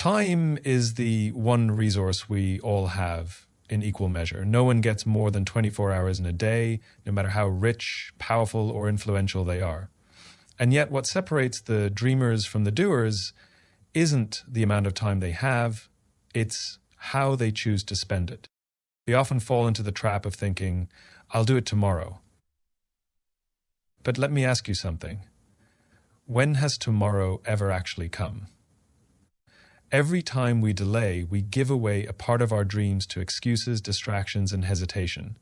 Time is the one resource we all have in equal measure. No one gets more than 24 hours in a day, no matter how rich, powerful, or influential they are. And yet what separates the dreamers from the doers isn't the amount of time they have, it's how they choose to spend it. They often fall into the trap of thinking, I'll do it tomorrow. But let me ask you something. When has tomorrow ever actually come? Every time we delay, we give away a part of our dreams to excuses, distractions, and hesitation.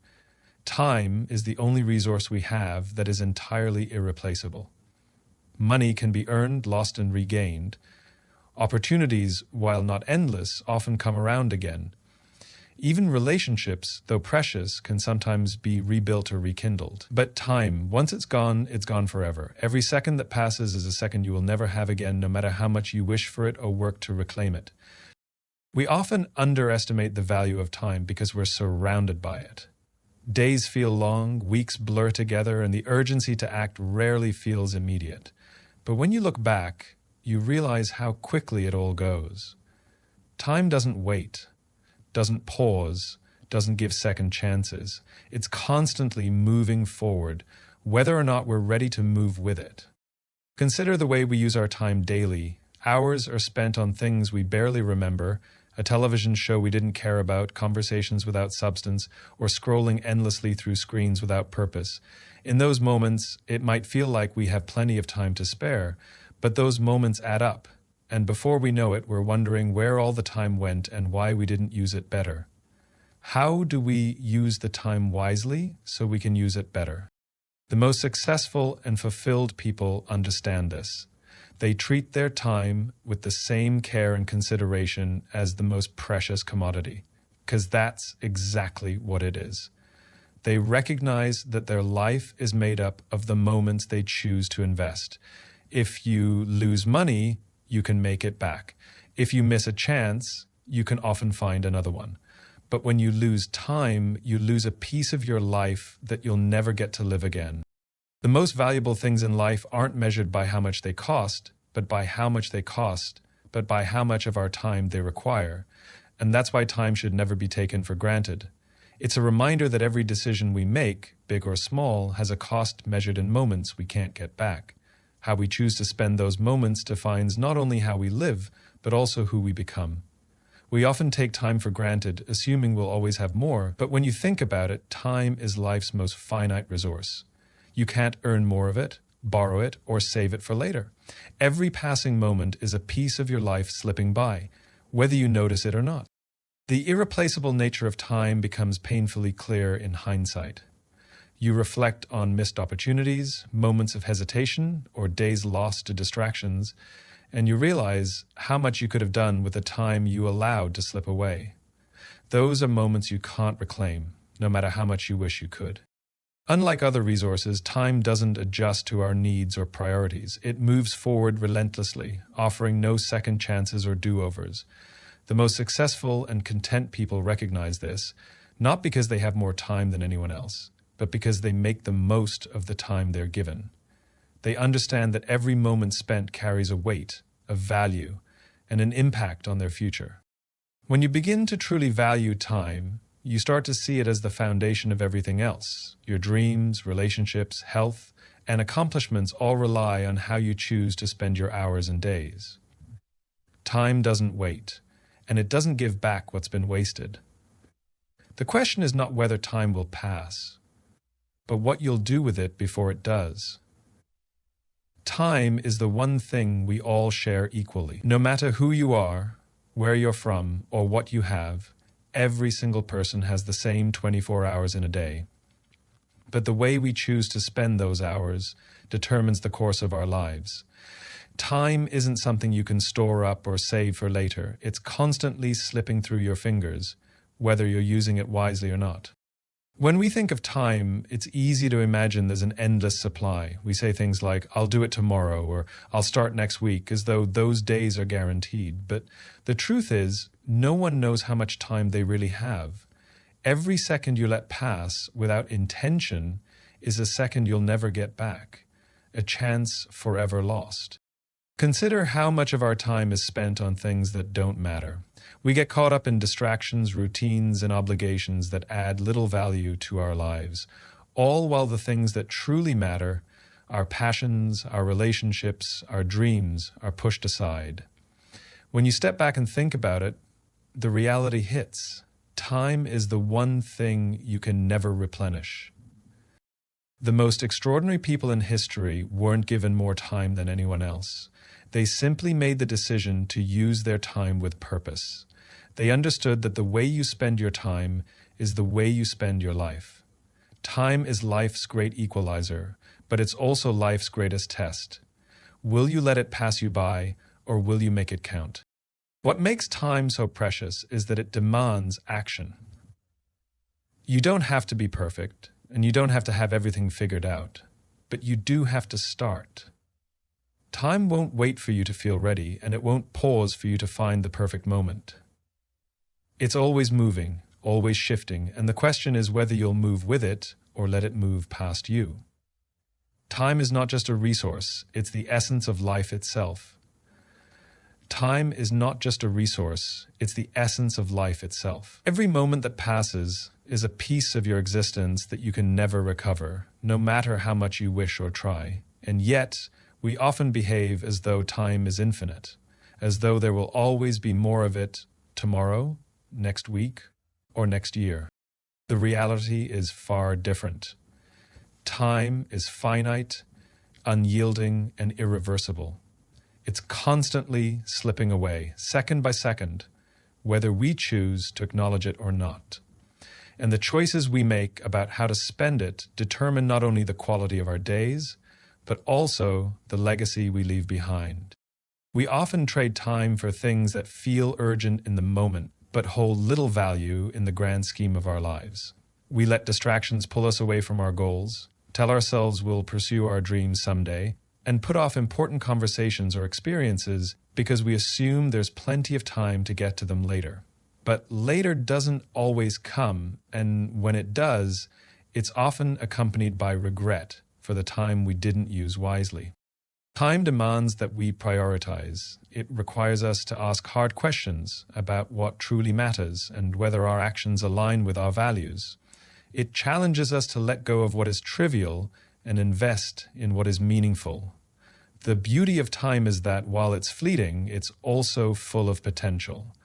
Time is the only resource we have that is entirely irreplaceable. Money can be earned, lost, and regained. Opportunities, while not endless, often come around again. Even relationships, though precious, can sometimes be rebuilt or rekindled. But time, once it's gone forever. Every second that passes is a second you will never have again, no matter how much you wish for it or work to reclaim it. We often underestimate the value of time because we're surrounded by it. Days feel long, weeks blur together, and the urgency to act rarely feels immediate. But when you look back, you realize how quickly it all goes. Time doesn't wait, doesn't pause, doesn't give second chances. It's constantly moving forward, whether or not we're ready to move with it. Consider the way we use our time daily. Hours are spent on things we barely remember, a television show we didn't care about, conversations without substance, or scrolling endlessly through screens without purpose. In those moments, it might feel like we have plenty of time to spare, but those moments add up. And before we know it, we're wondering where all the time went and why we didn't use it better. How do we use the time wisely so we can use it better? The most successful and fulfilled people understand this. They treat their time with the same care and consideration as the most precious commodity, because that's exactly what it is. They recognize that their life is made up of the moments they choose to invest. If you lose money, you can make it back. If you miss a chance, you can often find another one. But when you lose time, you lose a piece of your life that you'll never get to live again. The most valuable things in life aren't measured by how much they cost, but by how much they cost, but by how much of our time they require. And that's why time should never be taken for granted. It's a reminder that every decision we make, big or small, has a cost measured in moments we can't get back. How we choose to spend those moments defines not only how we live, but also who we become. We often take time for granted, assuming we'll always have more, but when you think about it, time is life's most finite resource. You can't earn more of it, borrow it, or save it for later. Every passing moment is a piece of your life slipping by, whether you notice it or not. The irreplaceable nature of time becomes painfully clear in hindsight. You reflect on missed opportunities, moments of hesitation, or days lost to distractions, and you realize how much you could have done with the time you allowed to slip away. Those are moments you can't reclaim, no matter how much you wish you could. Unlike other resources, time doesn't adjust to our needs or priorities. It moves forward relentlessly, offering no second chances or do-overs. The most successful and content people recognize this, not because they have more time than anyone else, but because they make the most of the time they're given. They understand that every moment spent carries a weight, a value, and an impact on their future. When you begin to truly value time, you start to see it as the foundation of everything else. Your dreams, relationships, health, and accomplishments all rely on how you choose to spend your hours and days. Time doesn't wait, and it doesn't give back what's been wasted. The question is not whether time will pass, but what you'll do with it before it does. Time is the one thing we all share equally. No matter who you are, where you're from, or what you have, every single person has the same 24 hours in a day. But the way we choose to spend those hours determines the course of our lives. Time isn't something you can store up or save for later. It's constantly slipping through your fingers, whether you're using it wisely or not. When we think of time, it's easy to imagine there's an endless supply. We say things like, I'll do it tomorrow, or I'll start next week, as though those days are guaranteed. But the truth is, no one knows how much time they really have. Every second you let pass without intention is a second you'll never get back, a chance forever lost. Consider how much of our time is spent on things that don't matter. We get caught up in distractions, routines, and obligations that add little value to our lives, all while the things that truly matter, our passions, our relationships, our dreams, are pushed aside. When you step back and think about it, the reality hits. Time is the one thing you can never replenish. The most extraordinary people in history weren't given more time than anyone else. They simply made the decision to use their time with purpose. They understood that the way you spend your time is the way you spend your life. Time is life's great equalizer, but it's also life's greatest test. Will you let it pass you by, or will you make it count? What makes time so precious is that it demands action. You don't have to be perfect, and you don't have to have everything figured out, but you do have to start. Time won't wait for you to feel ready, and it won't pause for you to find the perfect moment. It's always moving, always shifting, and the question is whether you'll move with it or let it move past you. Time is not just a resource, it's the essence of life itself. Time is not just a resource, it's the essence of life itself. Every moment that passes is a piece of your existence that you can never recover, no matter how much you wish or try. And yet, we often behave as though time is infinite, as though there will always be more of it tomorrow, next week, or next year. The reality is far different. Time is finite, unyielding, and irreversible. It's constantly slipping away, second by second, whether we choose to acknowledge it or not. And the choices we make about how to spend it determine not only the quality of our days, but also the legacy we leave behind. We often trade time for things that feel urgent in the moment, but hold little value in the grand scheme of our lives. We let distractions pull us away from our goals, tell ourselves we'll pursue our dreams someday, and put off important conversations or experiences because we assume there's plenty of time to get to them later. But later doesn't always come, and when it does, it's often accompanied by regret for the time we didn't use wisely. Time demands that we prioritize. It requires us to ask hard questions about what truly matters and whether our actions align with our values. It challenges us to let go of what is trivial and invest in what is meaningful. The beauty of time is that while it's fleeting, it's also full of potential.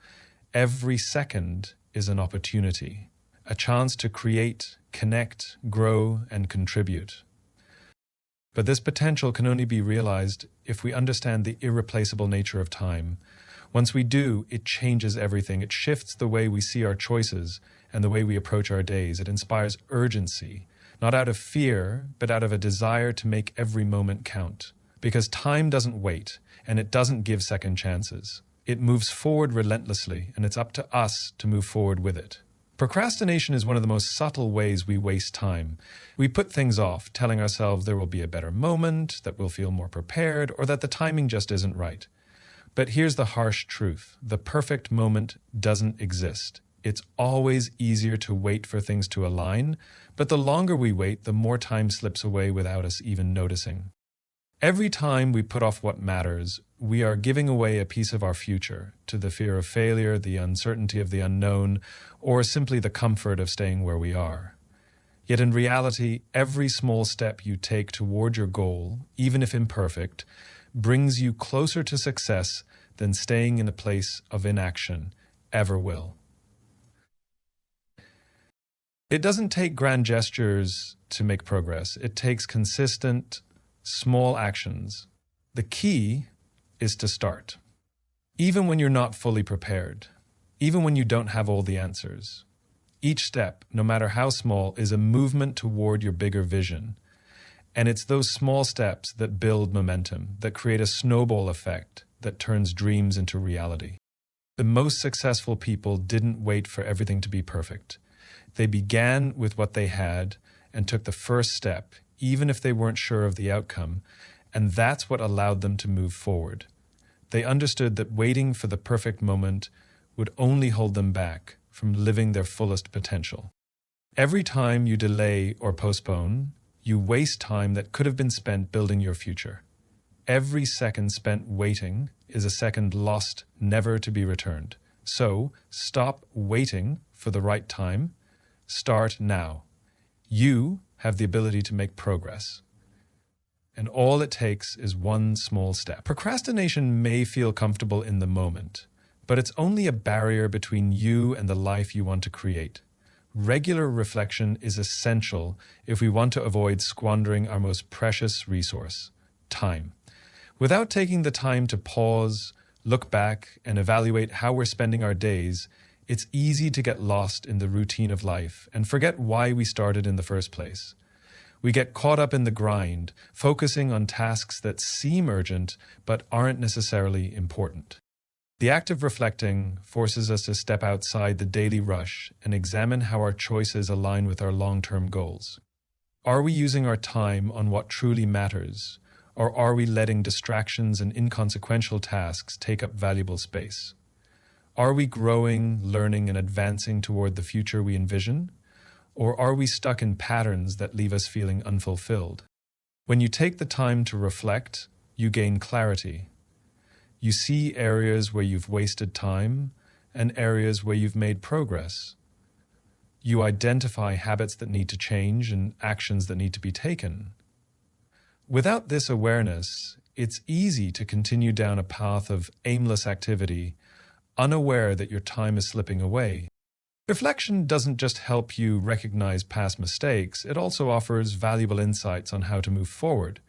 Every second is an opportunity, a chance to create, connect, grow, and contribute. But this potential can only be realized if we understand the irreplaceable nature of time. Once we do, it changes everything. It shifts the way we see our choices and the way we approach our days. It inspires urgency, not out of fear, but out of a desire to make every moment count. Because time doesn't wait, and it doesn't give second chances. It moves forward relentlessly, and it's up to us to move forward with it. Procrastination is one of the most subtle ways we waste time. We put things off, telling ourselves there will be a better moment, that we'll feel more prepared, or that the timing just isn't right. But here's the harsh truth. The perfect moment doesn't exist. It's always easier to wait for things to align, but the longer we wait, the more time slips away without us even noticing. Every time we put off what matters, we are giving away a piece of our future to the fear of failure, the uncertainty of the unknown, or simply the comfort of staying where we are. Yet in reality, every small step you take toward your goal, even if imperfect, brings you closer to success than staying in a place of inaction ever will. It doesn't take grand gestures to make progress. It takes consistent, small actions. The key is to start. Even when you're not fully prepared, even when you don't have all the answers. Each step, no matter how small, is a movement toward your bigger vision. And it's those small steps that build momentum, that create a snowball effect that turns dreams into reality. The most successful people didn't wait for everything to be perfect. They began with what they had and took the first step, even if they weren't sure of the outcome, and that's what allowed them to move forward. They understood that waiting for the perfect moment would only hold them back from living their fullest potential. Every time you delay or postpone, you waste time that could have been spent building your future. Every second spent waiting is a second lost, never to be returned. So, stop waiting for the right time. Start now. You have the ability to make progress. And all it takes is one small step. Procrastination may feel comfortable in the moment, but it's only a barrier between you and the life you want to create. Regular reflection is essential if we want to avoid squandering our most precious resource, time. Without taking the time to pause, look back, and evaluate how we're spending our days, it's easy to get lost in the routine of life and forget why we started in the first place. We get caught up in the grind, focusing on tasks that seem urgent but aren't necessarily important. The act of reflecting forces us to step outside the daily rush and examine how our choices align with our long-term goals. Are we using our time on what truly matters, or are we letting distractions and inconsequential tasks take up valuable space? Are we growing, learning, and advancing toward the future we envision? Or are we stuck in patterns that leave us feeling unfulfilled? When you take the time to reflect, you gain clarity. You see areas where you've wasted time and areas where you've made progress. You identify habits that need to change and actions that need to be taken. Without this awareness, it's easy to continue down a path of aimless activity, unaware that your time is slipping away. Reflection doesn't just help you recognize past mistakes, it also offers valuable insights on how to move forward.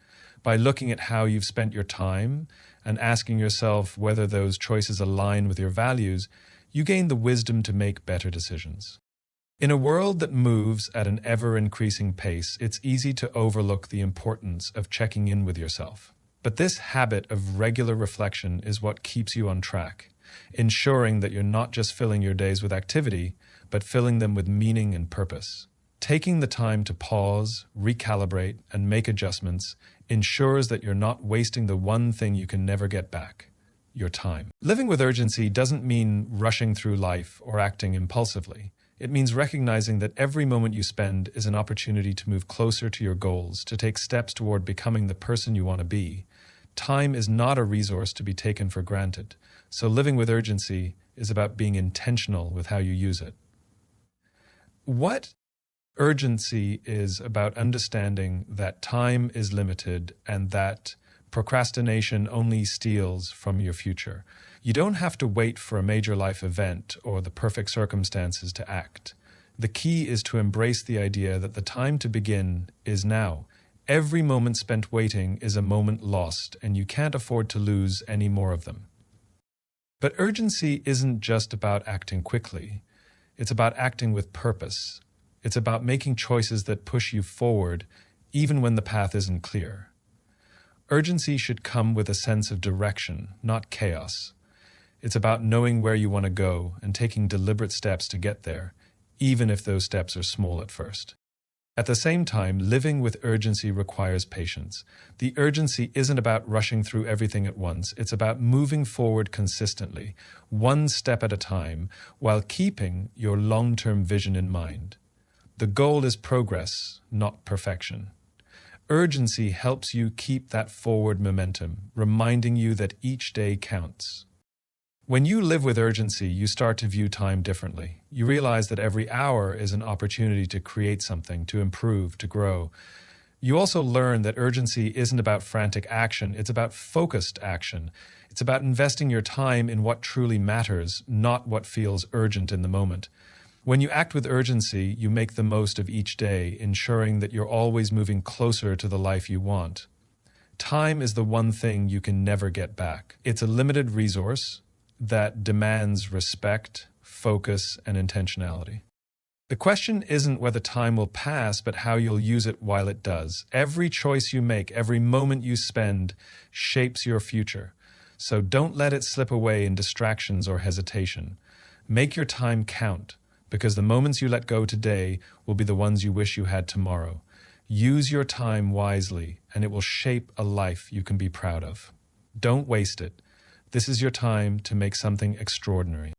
By looking at how you've spent your time and asking yourself whether those choices align with your values, you gain the wisdom to make better decisions. In a world that moves at an ever-increasing pace, it's easy to overlook the importance of checking in with yourself. But this habit of regular reflection is what keeps you on track, ensuring that you're not just filling your days with activity, but filling them with meaning and purpose. Taking the time to pause, recalibrate, and make adjustments ensures that you're not wasting the one thing you can never get back, your time. Living with urgency doesn't mean rushing through life or acting impulsively. It means recognizing that every moment you spend is an opportunity to move closer to your goals, to take steps toward becoming the person you want to be. Time is not a resource to be taken for granted, so living with urgency is about being intentional with how you use it. What urgency is about understanding that time is limited and that procrastination only steals from your future. You don't have to wait for a major life event or the perfect circumstances to act. The key is to embrace the idea that the time to begin is now. Every moment spent waiting is a moment lost, and you can't afford to lose any more of them. But urgency isn't just about acting quickly. It's about acting with purpose. It's about making choices that push you forward, even when the path isn't clear. Urgency should come with a sense of direction, not chaos. It's about knowing where you want to go and taking deliberate steps to get there, even if those steps are small at first. At the same time, living with urgency requires patience. The urgency isn't about rushing through everything at once. It's about moving forward consistently, one step at a time, while keeping your long-term vision in mind. The goal is progress, not perfection. Urgency helps you keep that forward momentum, reminding you that each day counts. When you live with urgency, you start to view time differently. You realize that every hour is an opportunity to create something, to improve, to grow. You also learn that urgency isn't about frantic action, it's about focused action. It's about investing your time in what truly matters, not what feels urgent in the moment. When you act with urgency, you make the most of each day, ensuring that you're always moving closer to the life you want. Time is the one thing you can never get back. It's a limited resource that demands respect, focus, and intentionality. The question isn't whether time will pass, but how you'll use it while it does. Every choice you make, every moment you spend, shapes your future. So don't let it slip away in distractions or hesitation. Make your time count, because the moments you let go today will be the ones you wish you had tomorrow. Use your time wisely, and it will shape a life you can be proud of. Don't waste it. This is your time to make something extraordinary.